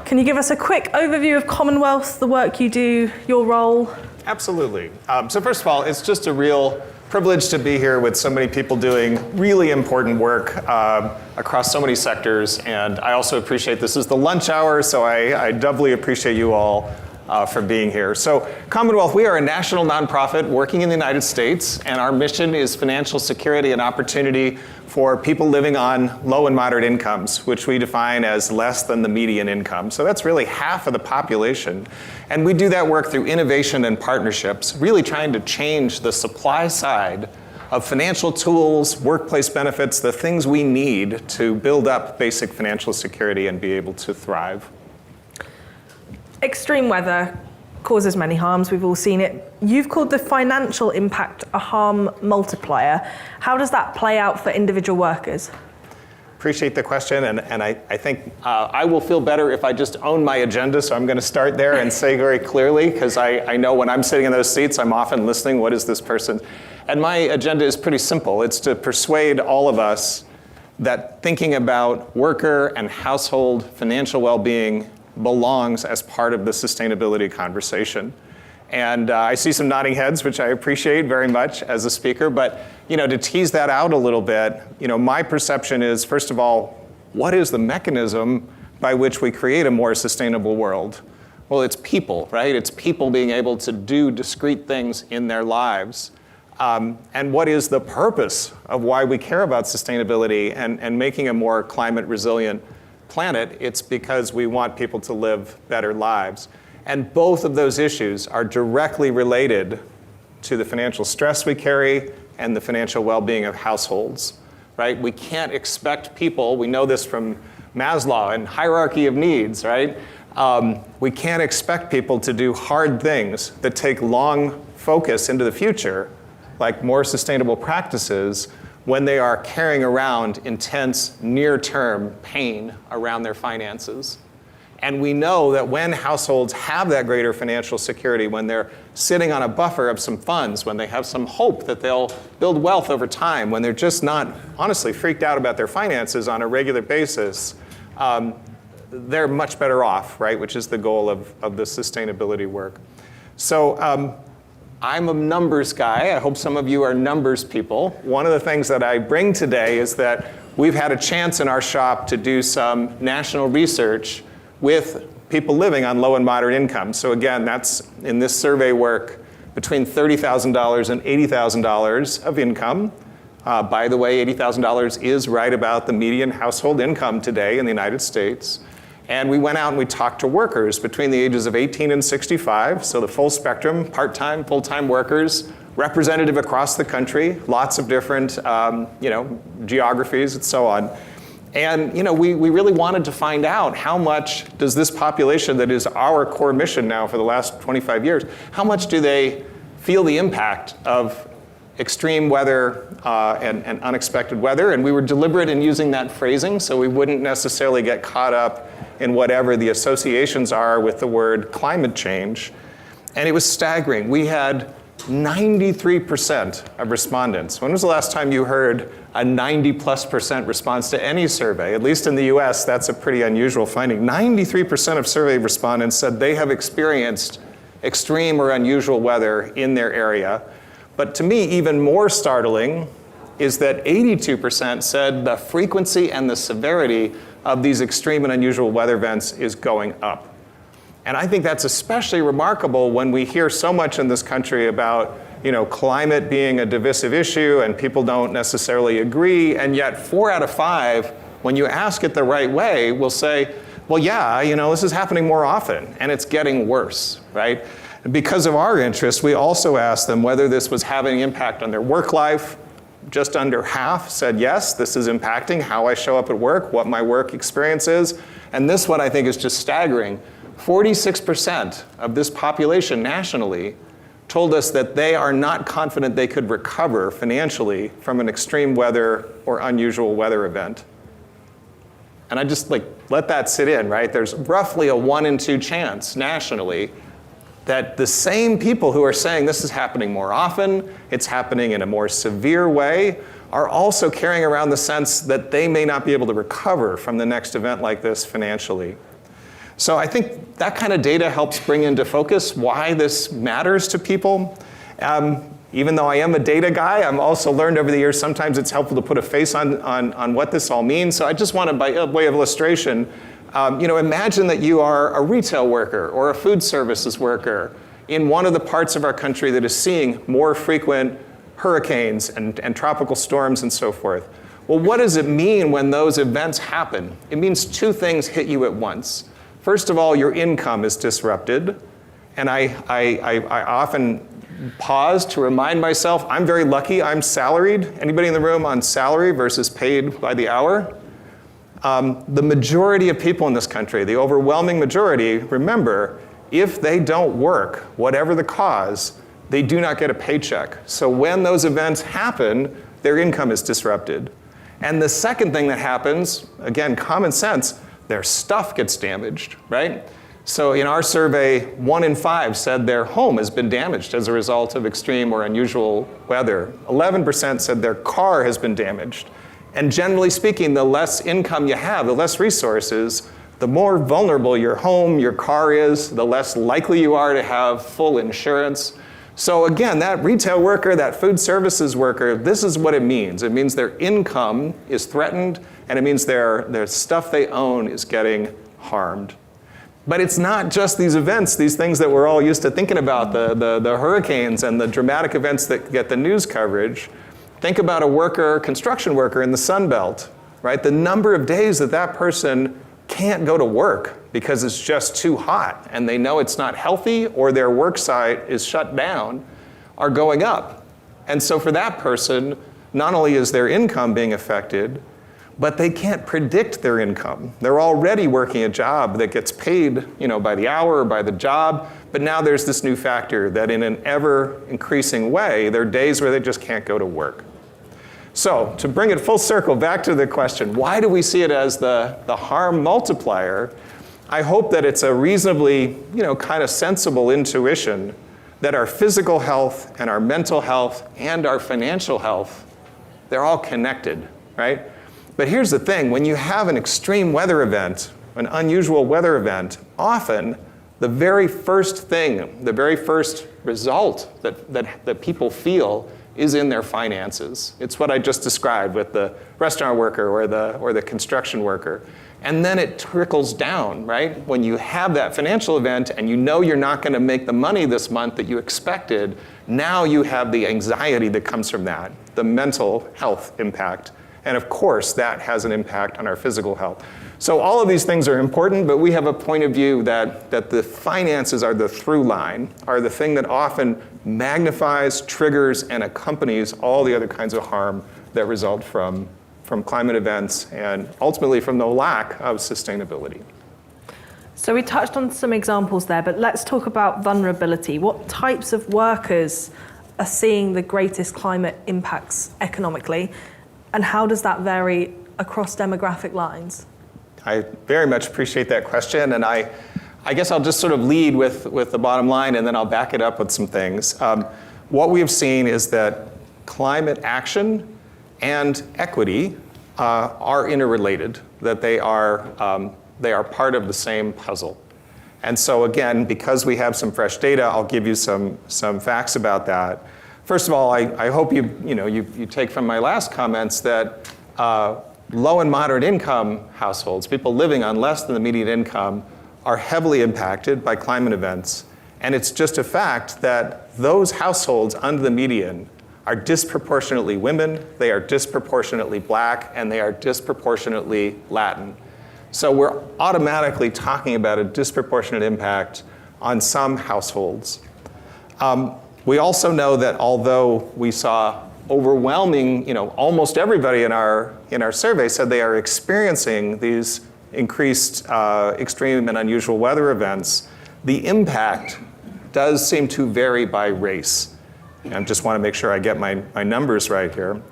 Can you give us a quick overview of Commonwealth, the work you do, your role? Absolutely. So first of all, it's just a real privilege to be here with so many people doing really important work across so many sectors. And I also appreciate this is the lunch hour, so I doubly appreciate you all for being here. So Commonwealth, we are a national nonprofit working in the United States, and our mission is financial security and opportunity for people living on low and moderate incomes, which we define as less than the median income. So that's really half of the population. And we do that work through innovation and partnerships, really trying to change the supply side of financial tools, workplace benefits, the things we need to build up basic financial security and be able to thrive. Extreme weather causes many harms. We've all seen it. You've called the financial impact a harm multiplier. How does that play out for individual workers? Appreciate the question, and I think I will feel better if I just own my agenda, so I'm going to start there and say very clearly, because I know when I'm sitting in those seats, I'm often listening, what is this person? And my agenda is pretty simple. It's to persuade all of us that thinking about worker and household financial well-being belongs as part of the sustainability conversation. And I see some nodding heads, which I appreciate very much as a speaker, but to tease that out a little bit, my perception is, first of all, what is the mechanism by which we create a more sustainable world? Well, it's people, right? It's people being able to do discrete things in their lives. And what is the purpose of why we care about sustainability and making a more climate resilient planet? It's because we want people to live better lives. And both of those issues are directly related to the financial stress we carry and the financial well-being of households, right? We can't expect people, we know this from Maslow and hierarchy of needs, right? We can't expect people to do hard things that take long focus into the future, like more sustainable practices, when they are carrying around intense near-term pain around their finances. And we know that when households have that greater financial security, when they're sitting on a buffer of some funds, when they have some hope that they'll build wealth over time, when they're just not honestly freaked out about their finances on a regular basis, they're much better off, right? Which is the goal of the sustainability work. So I'm a numbers guy. I hope some of you are numbers people. One of the things that I bring today is that we've had a chance in our shop to do some national research with people living on low and moderate income. So again, that's in this survey work between $30,000 and $80,000 of income. By the way, $80,000 is right about the median household income today in the United States. And we went out and we talked to workers between the ages of 18 and 65, so the full spectrum, part-time, full-time workers, representative across the country, lots of different geographies and so on. And we really wanted to find out how much does this population that is our core mission now for the last 25 years, how much do they feel the impact of extreme weather and unexpected weather? And we were deliberate in using that phrasing so we wouldn't necessarily get caught up in whatever the associations are with the word climate change. And it was staggering. We had 93% of respondents. When was the last time you heard a 90+% response to any survey? At least in the US, that's a pretty unusual finding. 93% of survey respondents said they have experienced extreme or unusual weather in their area. But to me, even more startling is that 82% said the frequency and the severity of these extreme and unusual weather events is going up. And I think that's especially remarkable when we hear so much in this country about climate being a divisive issue and people don't necessarily agree, and yet 4 out of 5, when you ask it the right way, will say, well, yeah, this is happening more often and it's getting worse, right? Because of our interest, we also asked them whether this was having an impact on their work life. Just under half said, yes, this is impacting how I show up at work, what my work experience is. And this one I think is just staggering. 46% of this population nationally told us that they are not confident they could recover financially from an extreme weather or unusual weather event. And I just let that sit in, right? There's roughly a 1 in 2 chance nationally that the same people who are saying this is happening more often, it's happening in a more severe way, are also carrying around the sense that they may not be able to recover from the next event like this financially. So I think that kind of data helps bring into focus why this matters to people. Even though I am a data guy, I've also learned over the years sometimes it's helpful to put a face on what this all means. So I just want to, by way of illustration, imagine that you are a retail worker or a food services worker in one of the parts of our country that is seeing more frequent hurricanes and tropical storms and so forth. Well, what does it mean when those events happen? It means two things hit you at once. First of all, your income is disrupted. And I often pause to remind myself, I'm very lucky, I'm salaried. Anybody in the room on salary versus paid by the hour? The majority of people in this country, the overwhelming majority, remember, if they don't work, whatever the cause, they do not get a paycheck. So when those events happen, their income is disrupted. And the second thing that happens, again, common sense, their stuff gets damaged, right? So in our survey, 1 in 5 said their home has been damaged as a result of extreme or unusual weather. 11% said their car has been damaged. And generally speaking, the less income you have, the less resources, the more vulnerable your home, your car is, the less likely you are to have full insurance. So again, that retail worker, that food services worker, this is what it means. It means their income is threatened, and it means their stuff they own is getting harmed. But it's not just these events, these things that we're all used to thinking about, the hurricanes and the dramatic events that get the news coverage. Think about a construction worker in the Sun Belt, right? The number of days that person can't go to work because it's just too hot and they know it's not healthy or their work site is shut down are going up. And so for that person, not only is their income being affected, but they can't predict their income. They're already working a job that gets paid, by the hour or by the job, but now there's this new factor that in an ever increasing way, there are days where they just can't go to work. So to bring it full circle back to the question, why do we see it as the harm multiplier? I hope that it's a reasonably, kind of sensible intuition that our physical health and our mental health and our financial health, they're all connected, right? But here's the thing, when you have an extreme weather event, an unusual weather event, often the very first thing, the very first result that people feel is in their finances. It's what I just described with the restaurant worker or the construction worker. And then it trickles down, right? When you have that financial event and you know you're not going to make the money this month that you expected, now you have the anxiety that comes from that, the mental health impact. And of course, that has an impact on our physical health. So all of these things are important, but we have a point of view that the finances are the through line, are the thing that often magnifies, triggers, and accompanies all the other kinds of harm that result from climate events and ultimately from the lack of sustainability. So we touched on some examples there, but let's talk about vulnerability. What types of workers are seeing the greatest climate impacts economically? And how does that vary across demographic lines? I very much appreciate that question, and I guess I'll just sort of lead with the bottom line, and then I'll back it up with some things. What we have seen is that climate action and equity are interrelated, that they are part of the same puzzle. And so again, because we have some fresh data, I'll give you some facts about that. First of all, I hope you take from my last comments that low and moderate income households, people living on less than the median income, are heavily impacted by climate events. And it's just a fact that those households under the median are disproportionately women, they are disproportionately Black, and they are disproportionately Latin. So we're automatically talking about a disproportionate impact on some households. We also know that although we saw overwhelming, almost everybody in our survey said they are experiencing these increased extreme and unusual weather events, the impact does seem to vary by race. And I just want to make sure I get my numbers right here.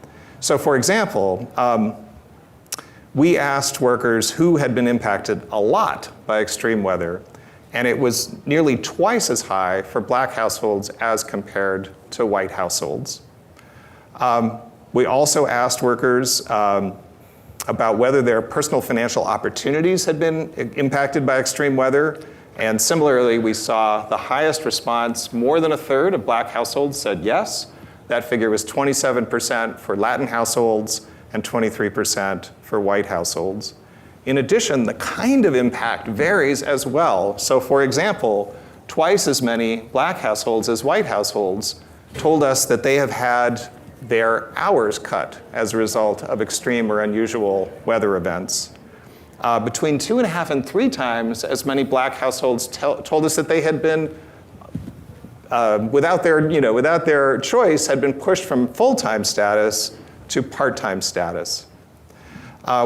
So for example, we asked workers who had been impacted a lot by extreme weather, and it was nearly twice as high for Black households as compared to white households. We also asked workers about whether their personal financial opportunities had been impacted by extreme weather. And similarly, we saw the highest response, more than a third of Black households said yes. That figure was 27% for Latin households and 23% for white households. In addition, the kind of impact varies as well. So for example, twice as many Black households as white households told us that they have had their hours cut as a result of extreme or unusual weather events. Between 2.5 and 3 times as many Black households told us that they had been, without their choice, had been pushed from full-time status to part-time status.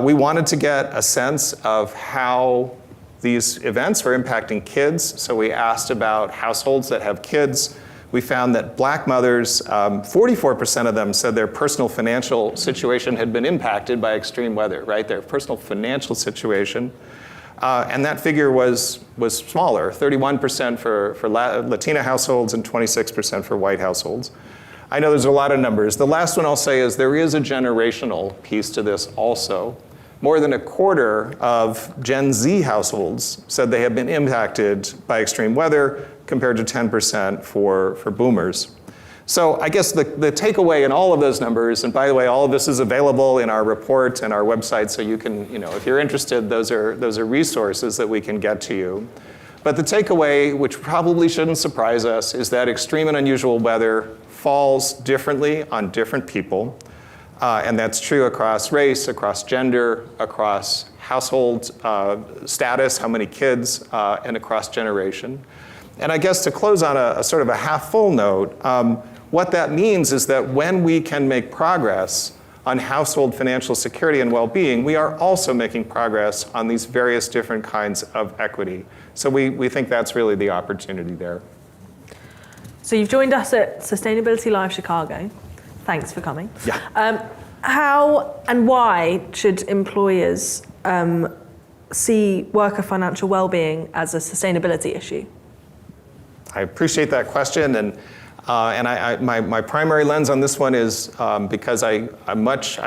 We wanted to get a sense of how these events were impacting kids, so we asked about households that have kids. We found that Black mothers, 44% of them said their personal financial situation had been impacted by extreme weather, right? Their personal financial situation. And that figure was smaller, 31% for Latina households and 26% for white households. I know there's a lot of numbers. The last one I'll say is there is a generational piece to this also. More than a quarter of Gen Z households said they have been impacted by extreme weather, compared to 10% for boomers. So I guess the takeaway in all of those numbers, and by the way, all of this is available in our report and our website, so you can, if you're interested, those are resources that we can get to you. But the takeaway, which probably shouldn't surprise us, is that extreme and unusual weather falls differently on different people. And that's true across race, across gender, across household status, how many kids, and across generation. And I guess to close on a sort of a half-full note, what that means is that when we can make progress on household financial security and well-being, we are also making progress on these various different kinds of equity. So we think that's really the opportunity there. So you've joined us at Sustainability Live Chicago. Thanks for coming. Yeah. How and why should employers see worker financial well-being as a sustainability issue? I appreciate that question, and my primary lens on this one is because I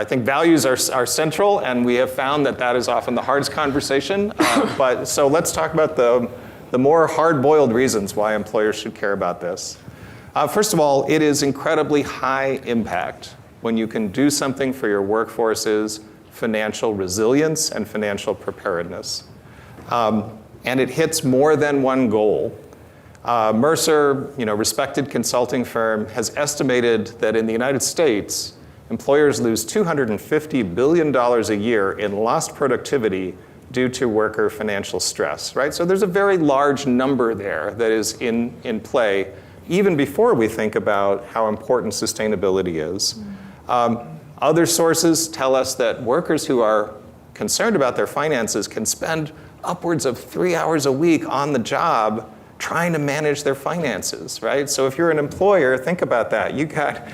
think values are central, and we have found that is often the hardest conversation. But so let's talk about the more hard-boiled reasons why employers should care about this. First of all, it is incredibly high impact when you can do something for your workforce's financial resilience and financial preparedness. And it hits more than one goal. Mercer, respected consulting firm, has estimated that in the United States, employers lose $250 billion a year in lost productivity due to worker financial stress, right? So there's a very large number there that is in play, even before we think about how important sustainability is. Other sources tell us that workers who are concerned about their finances can spend upwards of 3 hours a week on the job trying to manage their finances, right? So if you're an employer, think about that. You got,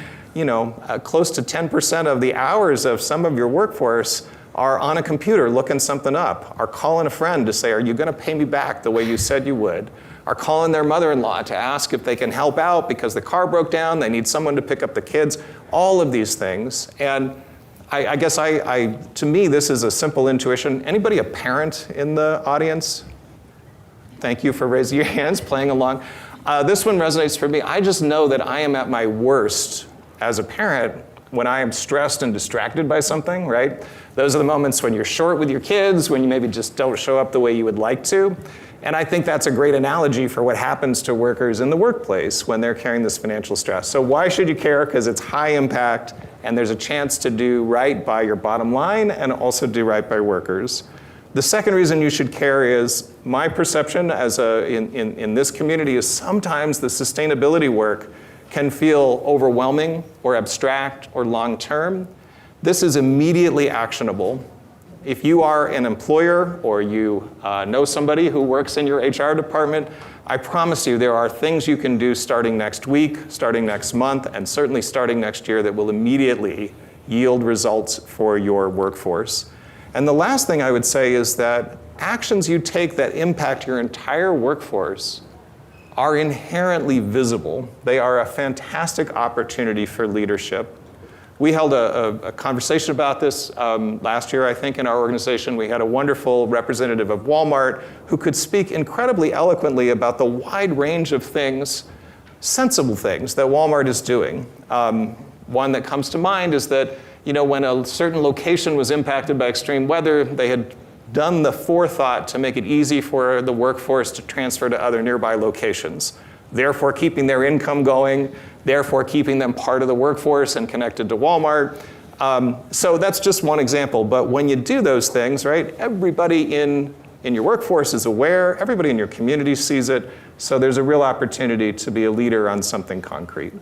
close to 10% of the hours of some of your workforce are on a computer looking something up, are calling a friend to say, are you gonna pay me back the way you said you would? Are calling their mother-in-law to ask if they can help out because the car broke down, they need someone to pick up the kids, all of these things. And I guess to me, this is a simple intuition. Anybody a parent in the audience? Thank you for raising your hands, playing along. This one resonates for me. I just know that I am at my worst as a parent when I am stressed and distracted by something, right? Those are the moments when you're short with your kids, when you maybe just don't show up the way you would like to. And I think that's a great analogy for what happens to workers in the workplace when they're carrying this financial stress. So why should you care? Because it's high impact, and there's a chance to do right by your bottom line and also do right by workers. The second reason you should care is my perception in this community is sometimes the sustainability work can feel overwhelming or abstract or long-term. This is immediately actionable. If you are an employer or you know somebody who works in your HR department, I promise you there are things you can do starting next week, starting next month, and certainly starting next year that will immediately yield results for your workforce. And the last thing I would say is that actions you take that impact your entire workforce are inherently visible. They are a fantastic opportunity for leadership. We held a conversation about this last year, I think, in our organization. We had a wonderful representative of Walmart who could speak incredibly eloquently about the wide range of things, sensible things, that Walmart is doing. One that comes to mind is that, when a certain location was impacted by extreme weather, they had done the forethought to make it easy for the workforce to transfer to other nearby locations, therefore keeping their income going, therefore keeping them part of the workforce and connected to Walmart. So that's just one example, but when you do those things, right, everybody in your workforce is aware, everybody in your community sees it, so there's a real opportunity to be a leader on something concrete.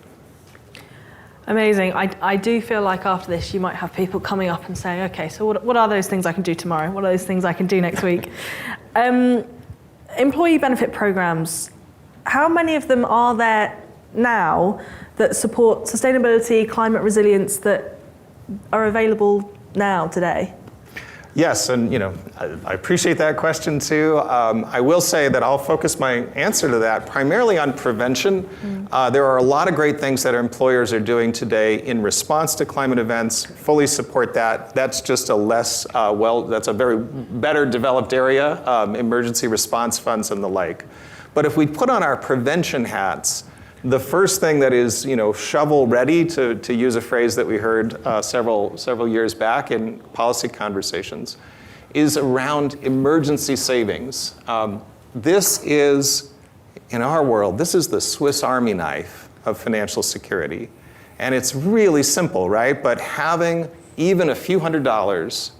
Amazing. I do feel like after this you might have people coming up and saying, okay, so what are those things I can do tomorrow? What are those things I can do next week? Employee benefit programs, how many of them are there now that support sustainability, climate resilience, that are available now, today? Yes, and I appreciate that question too. I will say that I'll focus my answer to that primarily on prevention. There are a lot of great things that our employers are doing today in response to climate events. Fully support that. That's just a less, that's a very better developed area, emergency response funds and the like. But if we put on our prevention hats, the first thing that is, shovel ready, to use a phrase that we heard several years back in policy conversations, is around emergency savings. This is, in our world, this is the Swiss Army knife of financial security. And it's really simple, right? But having even a few $100s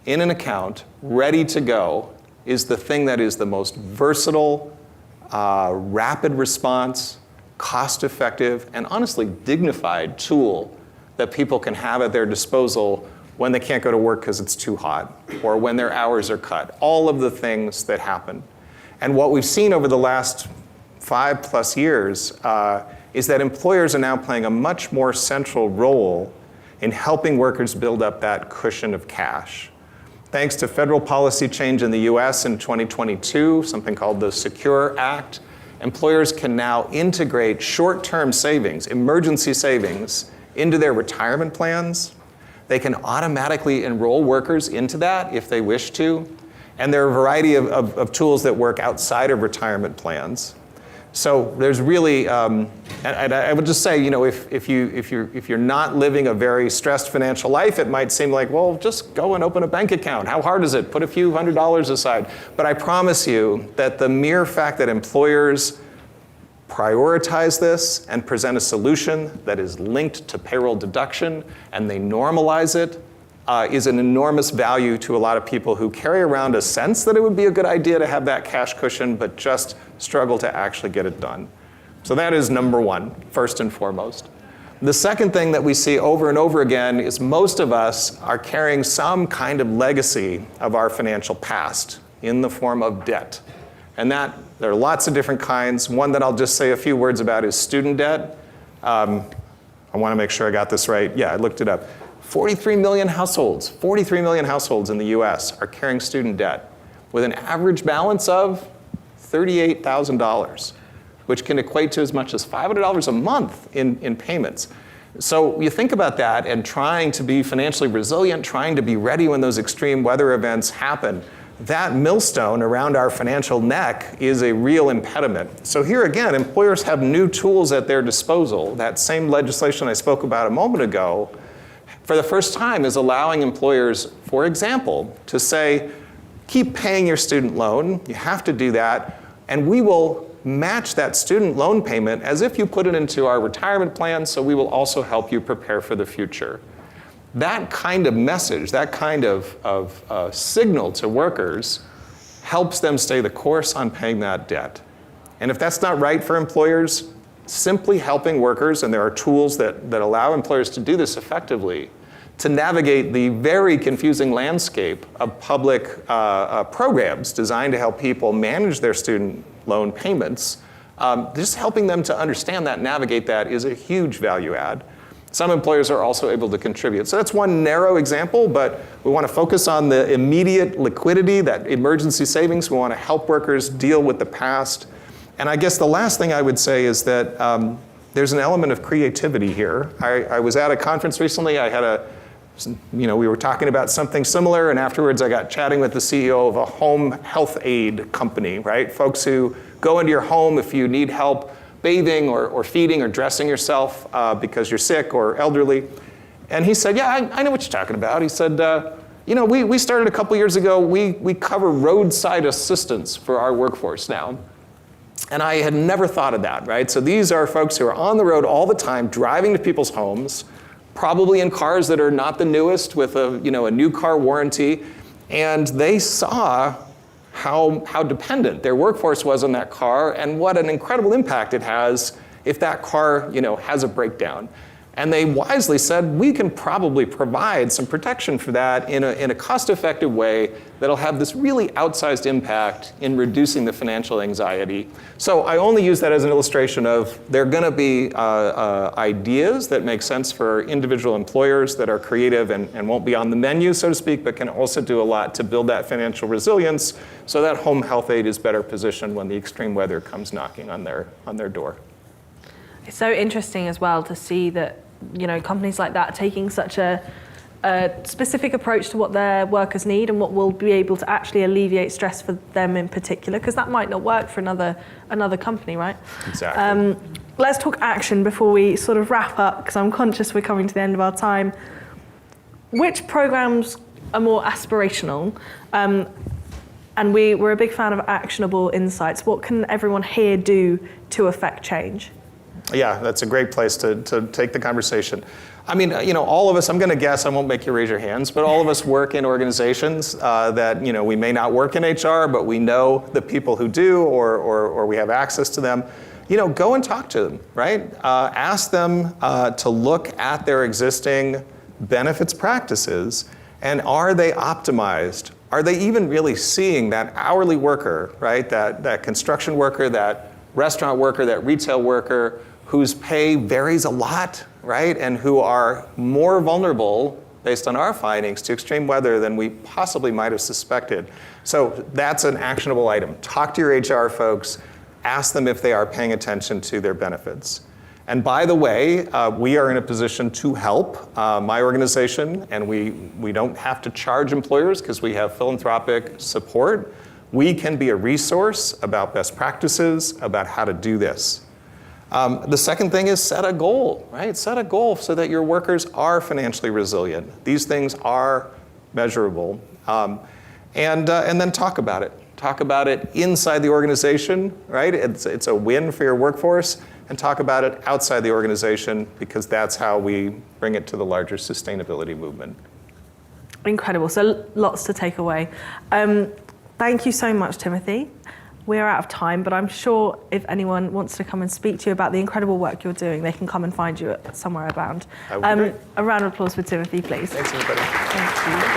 in an account ready to go is the thing that is the most versatile, rapid response, cost-effective, and honestly dignified tool that people can have at their disposal when they can't go to work because it's too hot, or when their hours are cut, all of the things that happen. And what we've seen over the last 5+ years is that employers are now playing a much more central role in helping workers build up that cushion of cash. Thanks to federal policy change in the US in 2022, something called the Secure Act, employers can now integrate short-term savings, emergency savings, into their retirement plans. They can automatically enroll workers into that if they wish to. And there are a variety of tools that work outside of retirement plans. So there's really, and I would just say, if you're not living a very stressed financial life, it might seem like, well, just go and open a bank account. How hard is it? Put a few $100s aside. But I promise you that the mere fact that employers prioritize this and present a solution that is linked to payroll deduction and they normalize it is an enormous value to a lot of people who carry around a sense that it would be a good idea to have that cash cushion, but just struggle to actually get it done. So that is number one, first and foremost. The second thing that we see over and over again is most of us are carrying some kind of legacy of our financial past in the form of debt. And that, there are lots of different kinds. One that I'll just say a few words about is student debt. I want to make sure I got this right. Yeah, I looked it up. 43 million households in the US are carrying student debt with an average balance of $38,000, which can equate to as much as $500 a month in payments. So you think about that and trying to be financially resilient, trying to be ready when those extreme weather events happen, that millstone around our financial neck is a real impediment. So here again, employers have new tools at their disposal. That same legislation I spoke about a moment ago, for the first time, is allowing employers, for example, to say, keep paying your student loan, you have to do that, and we will match that student loan payment as if you put it into our retirement plan, so we will also help you prepare for the future. That kind of message, that kind of signal to workers helps them stay the course on paying that debt. And if that's not right for employers, simply helping workers, and there are tools that allow employers to do this effectively, to navigate the very confusing landscape of public programs designed to help people manage their student loan payments, just helping them to understand that, navigate that, is a huge value add. Some employers are also able to contribute. So that's one narrow example, but we want to focus on the immediate liquidity, that emergency savings. We want to help workers deal with the past. And I guess the last thing I would say is that there's an element of creativity here. I was at a conference recently. We were talking about something similar, and afterwards I got chatting with the CEO of a home health aid company, right? Folks who go into your home if you need help bathing or feeding or dressing yourself because you're sick or elderly. And he said, yeah, I know what you're talking about. He said, we started a couple years ago, we cover roadside assistance for our workforce now. And I had never thought of that, right? So these are folks who are on the road all the time, driving to people's homes, probably in cars that are not the newest with a new car warranty. And they saw how dependent their workforce was on that car and what an incredible impact it has if that car has a breakdown. And they wisely said, we can probably provide some protection for that in a cost-effective way that'll have this really outsized impact in reducing the financial anxiety. So I only use that as an illustration of there are going to be ideas that make sense for individual employers that are creative and won't be on the menu, so to speak, but can also do a lot to build that financial resilience so that home health aid is better positioned when the extreme weather comes knocking on their door. It's so interesting as well to see that companies like that taking such a specific approach to what their workers need and what will be able to actually alleviate stress for them in particular, because that might not work for another company, right? Exactly. Let's talk action before we sort of wrap up, because I'm conscious we're coming to the end of our time. Which programs are more aspirational? And we're a big fan of actionable insights. What can everyone here do to affect change? Yeah, that's a great place to take the conversation. I mean, all of us, I'm going to guess, I won't make you raise your hands, but all of us work in organizations that, we may not work in HR, but we know the people who do, or we have access to them. Go and talk to them, right? Ask them to look at their existing benefits practices, and are they optimized? Are they even really seeing that hourly worker, right? That construction worker, that restaurant worker, that retail worker, whose pay varies a lot, right? And who are more vulnerable, based on our findings, to extreme weather than we possibly might have suspected. So that's an actionable item. Talk to your HR folks, ask them if they are paying attention to their benefits. And by the way, we are in a position to help my organization, and we don't have to charge employers because we have philanthropic support. We can be a resource about best practices, about how to do this. The second thing is set a goal, right? Set a goal so that your workers are financially resilient. These things are measurable. And then talk about it. Talk about it inside the organization, right? It's a win for your workforce. And talk about it outside the organization, because that's how we bring it to the larger sustainability movement. Incredible. So lots to take away. Thank you so much, Timothy. We're out of time, but I'm sure if anyone wants to come and speak to you about the incredible work you're doing, they can come and find you somewhere around. A round of applause for Timothy, please. Thanks, everybody. Thank you.